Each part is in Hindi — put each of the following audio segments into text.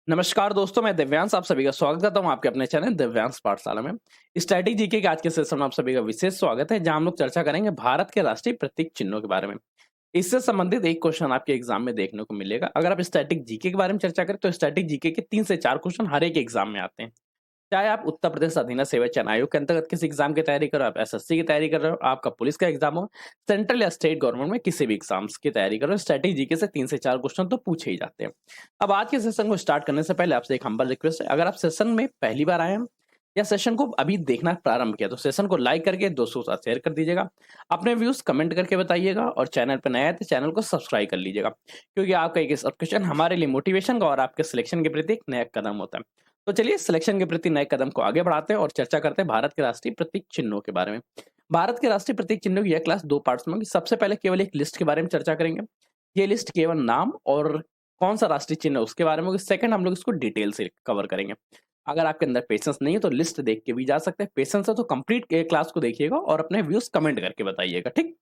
नमस्कार दोस्तों, मैं दिव्यांश आप सभी का स्वागत करता हूं आपके अपने चैनल दिव्यांश पाठशाला में। स्टैटिक जीके के आज के सेशन में आप सभी का विशेष स्वागत है, जहां हम लोग चर्चा करेंगे भारत के राष्ट्रीय प्रतीक चिन्हों के बारे में। इससे संबंधित एक क्वेश्चन आपके एग्जाम में देखने को मिलेगा। अगर आप स्टैटिक जीके के बारे में चर्चा करें तो स्टैटिक जीके के 3 से 4 क्वेश्चन हर एक एग्जाम में आते हैं। चाहे आप उत्तर प्रदेश अधीनस्थ सेवा चयन आयोग के अंतर्गत किसी एग्जाम की तैयारी कर रहे हो, आप एसएससी की तैयारी कर रहे हो, आपका पुलिस का एग्जाम हो, सेंट्रल या स्टेट गवर्नमेंट में किसी भी एग्जाम्स की तैयारी कर रहे हो, स्टैटिक जीके से 3 से 4 क्वेश्चन तो पूछे ही जाते हैं। अब आज के सेशन को स्टार्ट करने से पहले आपसे एक हम्बल रिक्वेस्ट है, अगर आप सेशन में पहली बार आए हैं या सेशन को अभी देखना प्रारंभ किया तो सेशन को लाइक करके दोस्तों के साथ शेयर कर दीजिएगा। अपने व्यूज कमेंट करके बताइएगा और चैनल पर नया है तो चैनल को सब्सक्राइब कर लीजिएगा, क्योंकि आपका एक सब्सक्रिप्शन हमारे लिए मोटिवेशन का और आपके सिलेक्शन के प्रति एक नया कदम होता है। तो चलिए सिलेक्शन के प्रति नए कदम को आगे बढ़ाते हैं और चर्चा करते हैं भारत के राष्ट्रीय प्रतीक चिन्हों के बारे में। भारत के राष्ट्रीय प्रतीक चिन्हों की यह क्लास 2 पार्ट्स में होगी। सबसे पहले केवल एक लिस्ट के बारे में चर्चा करेंगे। ये लिस्ट केवल नाम और कौन सा राष्ट्रीय चिन्ह है उसके बारे में होगी। सेकंड हम लोग इसको डिटेल से कवर करेंगे। अगर आपके अंदर पेशेंस नहीं है तो लिस्ट देख के भी जा सकते हैं, पेशेंस है तो कंप्लीट क्लास को देखिएगा और अपने व्यूज कमेंट करके बताइएगा, ठीक।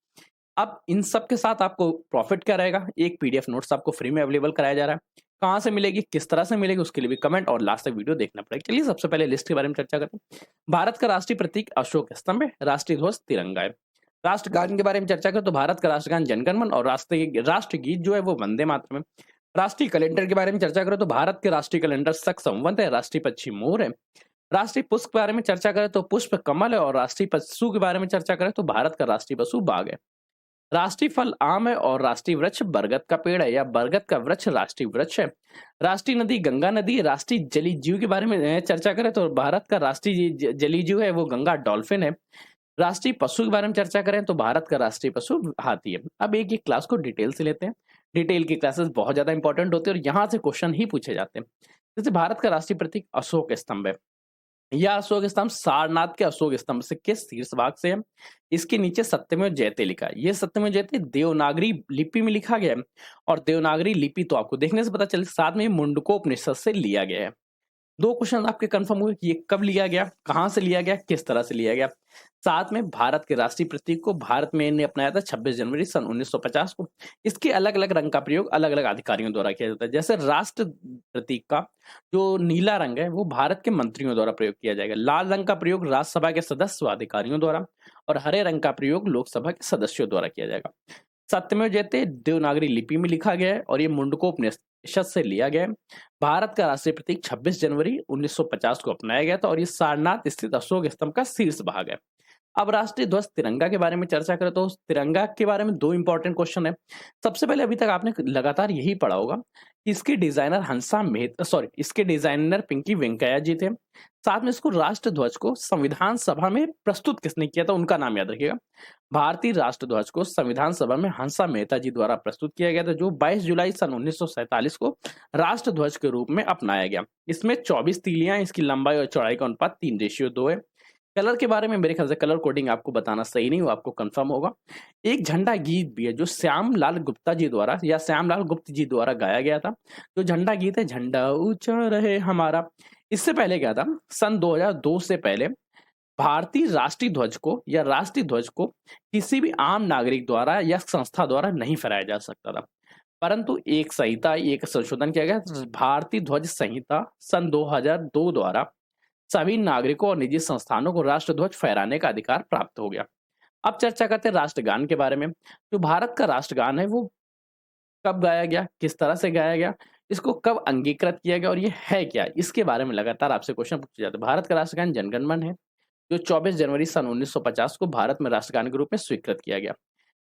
अब इन सब के साथ आपको प्रॉफिट क्या रहेगा, एक पीडीएफ नोट्स आपको फ्री में अवेलेबल कराया जा रहा है। कहाँ से मिलेगी, किस तरह से मिलेगी, उसके लिए भी कमेंट और लास्ट तक वीडियो देखना पड़ेगा। चलिए सबसे पहले लिस्ट के बारे में चर्चा करते हैं। भारत का राष्ट्रीय प्रतीक अशोक स्तंभ है, राष्ट्रीय ध्वज तिरंगा है। राष्ट्रगान के बारे में चर्चा करें तो भारत का राष्ट्रगान जनगण मन और राष्ट्रगीत जो है वो वंदे मातरम है। राष्ट्रीय कैलेंडर के बारे में चर्चा करें तो भारत के राष्ट्रीय कैलेंडर शक संवत है, राष्ट्रीय पक्षी मोर है। राष्ट्रीय पुष्प के बारे में चर्चा करें तो पुष्प कमल है और राष्ट्रीय पशु के बारे में चर्चा करें तो भारत का राष्ट्रीय पशु बाघ है। राष्ट्रीय फल आम है और राष्ट्रीय वृक्ष बरगद का पेड़ है या बरगद का वृक्ष राष्ट्रीय वृक्ष है। राष्ट्रीय नदी गंगा नदी है। राष्ट्रीय जलीय जीव के बारे में चर्चा करें तो भारत का राष्ट्रीय जलीय जीव है वो गंगा डॉल्फिन है। राष्ट्रीय पशु के बारे में चर्चा करें तो भारत का राष्ट्रीय पशु हाथी है। अब एक एक क्लास को डिटेल से लेते हैं। डिटेल की क्लासेस बहुत ज्यादा इंपॉर्टेंट होती है और यहाँ से क्वेश्चन ही पूछे जाते हैं। जैसे भारत का राष्ट्रीय प्रतीक अशोक स्तंभ है। यह अशोक स्तंभ सारनाथ के अशोक स्तंभ से के शीर्ष भाग से है। इसके नीचे सत्यमेव जयते लिखा है। ये सत्यमेव जयते देवनागरी लिपि में लिखा गया है और देवनागरी लिपि तो आपको देखने से पता चले, साथ में मुंडकोपनिषद से लिया गया है। 2 क्वेश्चन आपके कंफर्म हुए कि ये कब लिया गया, कहाँ से लिया गया, किस तरह से लिया गया। साथ में भारत के राष्ट्रीय प्रतीक को भारत में ने अपनाया था 26 जनवरी सन 1950 को। इसके अलग-अलग रंग का प्रयोग अलग-अलग अधिकारियों द्वारा किया जाता है। जैसे राष्ट्र प्रतीक का जो नीला रंग है वो भारत के मंत्रियों द्वारा प्रयोग किया जाएगा। लाल रंग का प्रयोग राज्यसभा के सदस्य व अधिकारियों द्वारा और हरे रंग का प्रयोग लोकसभा के सदस्यों द्वारा किया जाएगा। सत्यमेव जयते देवनागरी लिपि में लिखा गया है और ये मुंडकोपनिषद से लिया गया है। भारत का राष्ट्रीय प्रतीक 26 जनवरी 1950 को अपनाया गया था और ये सारनाथ स्थित अशोक स्तंभ का शीर्ष भाग है। अब राष्ट्रीय ध्वज तिरंगा के बारे में चर्चा करें तो तिरंगा के बारे में 2 इंपॉर्टेंट क्वेश्चन है। सबसे पहले अभी तक आपने लगातार यही पढ़ा होगा कि इसके डिजाइनर इसके डिजाइनर पिंकी वेंकैया जी थे। साथ में इसको राष्ट्र ध्वज को संविधान सभा में प्रस्तुत किसने किया था उनका नाम याद रखिएगा। भारतीय राष्ट्र ध्वज को संविधान सभा में हंसा मेहता जी द्वारा प्रस्तुत किया गया था, जो 22 जुलाई सन 1947 को राष्ट्र ध्वज के रूप में अपनाया गया। इसमें 24 तीलियां, इसकी लंबाई और चौड़ाई का अनुपात 3:2 है। कलर के बारे में मेरे ख्याल से कलर कोडिंग आपको बताना सही नहीं, वो आपको कंफर्म होगा। एक झंडा गीत भी है जो श्याम लाल गुप्ता जी द्वारा या श्याम लाल गुप्त जी द्वारा गाया गया था। जो झंडा गीत है झंडा ऊंचा रहे हमारा। इससे पहले क्या था, सन 2002 से पहले भारतीय राष्ट्रीय ध्वज को या राष्ट्रीय ध्वज को किसी भी आम नागरिक द्वारा या संस्था द्वारा नहीं फहराया जा सकता था। परंतु एक संशोधन किया गया, भारतीय ध्वज संहिता सन 2002 द्वारा सभी नागरिकों और निजी संस्थानों को राष्ट्र ध्वज फहराने का अधिकार प्राप्त हो गया। अब चर्चा करते हैं राष्ट्रगान के बारे में। जो भारत का राष्ट्रगान है वो कब गाया गया, किस तरह से गाया गया, इसको कब अंगीकृत किया गया और ये है क्या, इसके बारे में लगातार आपसे क्वेश्चन पूछे जाते हैं। भारत का राष्ट्रगान जनगण मन है, जो 24 जनवरी सन 1950 को भारत में राष्ट्रगान के रूप में स्वीकृत किया गया।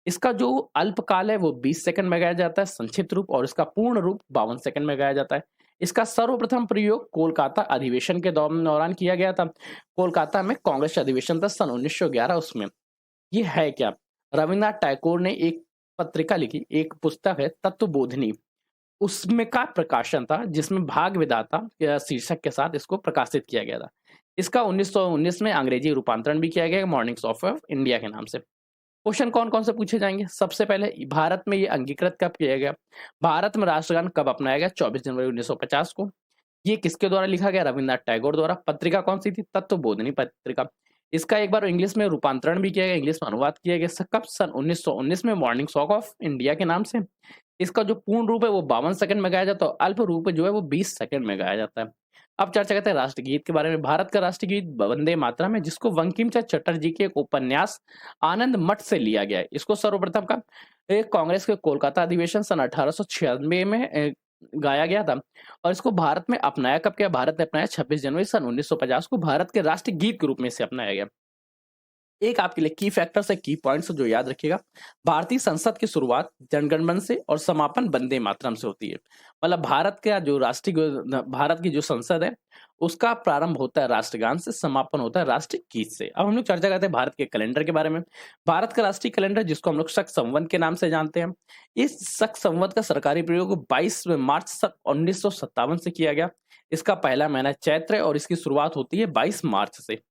इसका जो अल्पकाल है वो 20 सेकंड में गाया जाता है संक्षिप्त रूप, और इसका पूर्ण रूप 52 सेकंड में गाया जाता है। इसका सर्वप्रथम प्रयोग कोलकाता अधिवेशन के दौरान किया गया था। कोलकाता में कांग्रेस अधिवेशन था सन 1911, उसमें ये है क्या, रविन्द्रनाथ टैगोर ने एक पत्रिका लिखी, एक पुस्तक है तत्वबोधिनी, उसमें का प्रकाशन था जिसमें भाग विधाता या शीर्षक के साथ इसको प्रकाशित किया गया था। इसका 1919 में अंग्रेजी रूपांतरण भी किया गया मॉर्निंग्स ऑफ इंडिया के नाम से। क्वेश्चन कौन कौन से पूछे जाएंगे, सबसे पहले भारत में ये अंगीकृत कब किया गया, भारत में राष्ट्रगान कब अपनाया गया 24 जनवरी 1950 को, ये किसके द्वारा लिखा गया, रविन्द्रनाथ टैगोर द्वारा। पत्रिका कौन सी थी, तत्वबोधिनी पत्रिका। इसका एक बार इंग्लिश में रूपांतरण भी किया गया, इंग्लिश में अनुवाद किया गया कब, सन 1919 में मॉर्निंग वॉक ऑफ इंडिया के नाम से। इसका जो पूर्ण रूप है वो 52 सेकंड में गाया जाता है और अल्प रूप जो है वो 20 सेकंड में गाया जाता है। अब चर्चा करते हैं राष्ट्रगीत के बारे में। भारत का राष्ट्रगीत वंदे मातरम है, जिसको बंकिम चंद्र चटर्जी के एक उपन्यास आनंद मठ से लिया गया है। इसको सर्वप्रथम का कांग्रेस के कोलकाता अधिवेशन सन 1896 में गाया गया था और इसको भारत में अपनाया कब गया? भारत ने अपनाया 26 जनवरी सन 1950 को भारत के राष्ट्रीय गीत के रूप में इसे अपनाया गया। एक आपके लिए की फैक्टर्स है, की पॉइंट्स जो याद रखिएगा। भारतीय संसद की शुरुआत जनगण मन से और समापन वंदे मातरम से होती है। मतलब भारत का जो भारत की जो संसद है उसका प्रारंभ होता है राष्ट्रगान से, समापन होता है राष्ट्रीय गीत से। अब हम लोग चर्चा करते हैं भारत के कैलेंडर के बारे में। भारत का राष्ट्रीय कैलेंडर, जिसको हम लोग शक संवत के नाम से जानते हैं, इस शक संवत का सरकारी प्रयोग 22 मार्च 1957 से किया गया। इसका पहला महीना चैत्र है और इसकी शुरुआत होती है 22 मार्च से।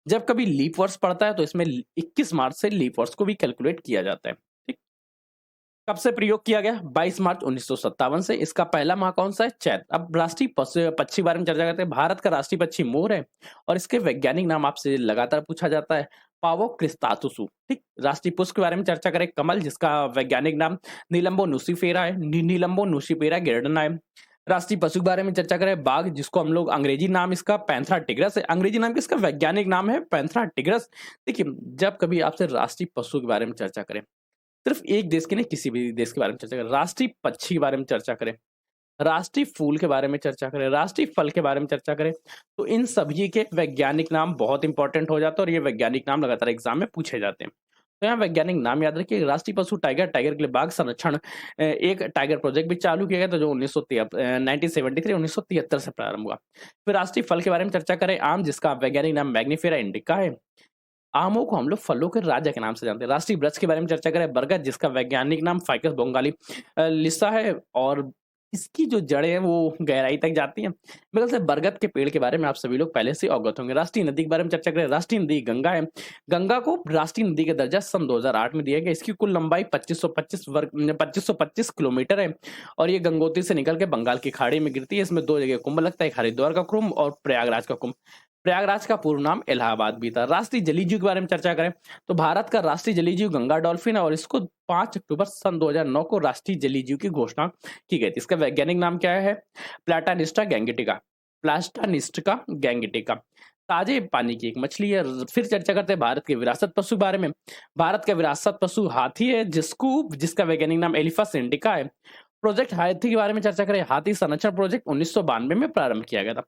जब कभी लीप वर्ष पड़ता है तो इसमें 21 मार्च से लीप वर्ष को भी कैलकुलेट किया जाता है। ठीक, कब से प्रयोग किया गया? 22 मार्च 1957 से। इसका पहला माह कौन सा है? चैत्र। अब राष्ट्रीय पक्षी बारे में चर्चा करते हैं। भारत का राष्ट्रीय पक्षी मोर है और इसके वैज्ञानिक नाम आपसे लगातार पूछा जाता है, पावो क्रिस्तातुसु। ठीक, राष्ट्रीय पुष्प के बारे में चर्चा करें, कमल, जिसका वैज्ञानिक नाम नीलम्बो नुसिफेरा है, नीलम्बो नुसिफेरा गिर्डना है। राष्ट्रीय पशु के बारे में चर्चा करें, बाघ, जिसको हम लोग अंग्रेजी नाम इसका पैंथरा टिग्रस है, अंग्रेजी नाम इसका वैज्ञानिक नाम है पैंथरा टिग्रस। देखिए, जब कभी आपसे राष्ट्रीय पशु के बारे में चर्चा करें, सिर्फ एक देश के नहीं, किसी भी देश के बारे में चर्चा करें, राष्ट्रीय पक्षी के बारे में चर्चा करें, राष्ट्रीय फूल के बारे में चर्चा करें, राष्ट्रीय फल के बारे में चर्चा करें, तो इन सभी के वैज्ञानिक नाम बहुत इंपॉर्टेंट हो जाते हैं और ये वैज्ञानिक नाम लगातार एग्जाम में पूछे जाते हैं। तो यहाँ वैज्ञानिक नाम याद रखिए। राष्ट्रीय पशु टाइगर, टाइगर के लिए बाघ संरक्षण एक टाइगर प्रोजेक्ट भी चालू किया गया था, जो 1973 से प्रारंभ हुआ। फिर राष्ट्रीय फल के बारे में चर्चा करें, आम, जिसका वैज्ञानिक नाम मैग्निफेरा इंडिका है। आमों को हम लोग फलों के राजा के नाम से जानते हैं। राष्ट्रीय वृक्ष के बारे में चर्चा करें, बरगद, जिसका वैज्ञानिक नाम फाइकस बंगाली लिसा है और इसकी जो जड़ें हैं वो गहराई तक जाती हैं। मेरे ख्याल से बरगद के पेड़ के बारे में आप सभी लोग पहले से अवगत होंगे। राष्ट्रीय नदी के बारे में चर्चा करें, राष्ट्रीय नदी गंगा है। गंगा को राष्ट्रीय नदी का दर्जा सन 2008 में दिया गया। इसकी कुल लंबाई 2525 किलोमीटर है और ये गंगोत्री से निकल के बंगाल की खाड़ी में गिरती है। इसमें 2 जगह कुंभ लगता है, एक हरिद्वार का कुंभ और प्रयागराज का कुंभ। प्रयागराज का पूर्ण नाम इलाहाबाद भी था। राष्ट्रीय जलीय जीव के बारे में चर्चा करें तो भारत का राष्ट्रीय जलीय जीव गंगा डॉल्फिन है और इसको 5 अक्टूबर सन 2009 को राष्ट्रीय जलीय जीव की घोषणा की गई थी। इसका वैज्ञानिक नाम क्या है? प्लाटानिस्टा गैंगेटिका, प्लास्टानिस्टिका गैंगेटिका। ताजे पानी की एक मछली है। फिर चर्चा करते हैं भारत के विरासत पशु के बारे में। भारत का विरासत पशु हाथी है, जिसका वैज्ञानिक नाम एलिफेंटा इंडिका है। प्रोजेक्ट हाथी के बारे में चर्चा करें, हाथी संरक्षण प्रोजेक्ट 1992 में प्रारंभ किया गया था।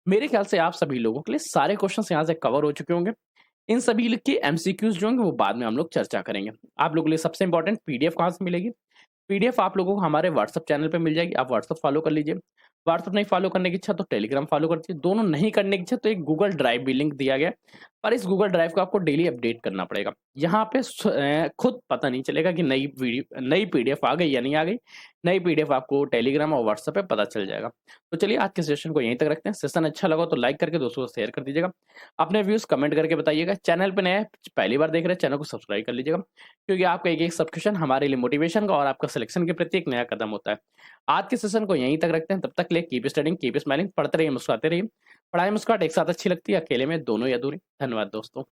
मेरे ख्याल से आप सभी लोगों के लिए सारे क्वेश्चंस यहाँ से कवर हो चुके होंगे। इन सभी के एमसीक्यूज जो होंगे वो बाद में हम लोग चर्चा करेंगे। आप लोगों के लिए सबसे इंपॉर्टेंट पीडीएफ कहाँ से मिलेगी? पीडीएफ आप लोगों को हमारे व्हाट्सएप चैनल पे मिल जाएगी। आप व्हाट्सएप फॉलो कर लीजिए। व्हाट्सएप नहीं फॉलो करने की इच्छा तो टेलीग्राम फॉलो कर लीजिए। दोनों नहीं करने की इच्छा तो एक गूगल ड्राइव भी लिंक दिया गया है, पर इस गूगल ड्राइव को आपको डेली अपडेट करना पड़ेगा। यहाँ पे खुद पता नहीं चलेगा कि नई पीडीएफ आ गई या नहीं आ गई। नई पीडीएफ आपको टेलीग्राम और व्हाट्सएप पे पता चल जाएगा। तो चलिए आज के सेशन को यहीं तक रखते हैं। सेशन अच्छा लगा तो लाइक करके दोस्तों को शेयर कर दीजिएगा। अपने व्यूज कमेंट करके बताइएगा। चैनल पे नए पहली बार देख रहे हैं, चैनल को सब्सक्राइब कर लीजिएगा, क्योंकि आपका एक सब्सक्रिप्शन हमारे लिए मोटिवेशन का और आपका सिलेक्शन के प्रति एक नया कदम होता है। आज के सेशन को यहीं तक रखते हैं। तब तक के लिए कीप स्टडिंग, कीप स्माइलिंग, पढ़ते रहिए, मुस्कुराते रहिए। पढ़ाई मुस्कुराहट एक साथ अच्छी लगती है, अकेले में दोनों ही अधूरी। धन्यवाद दोस्तों।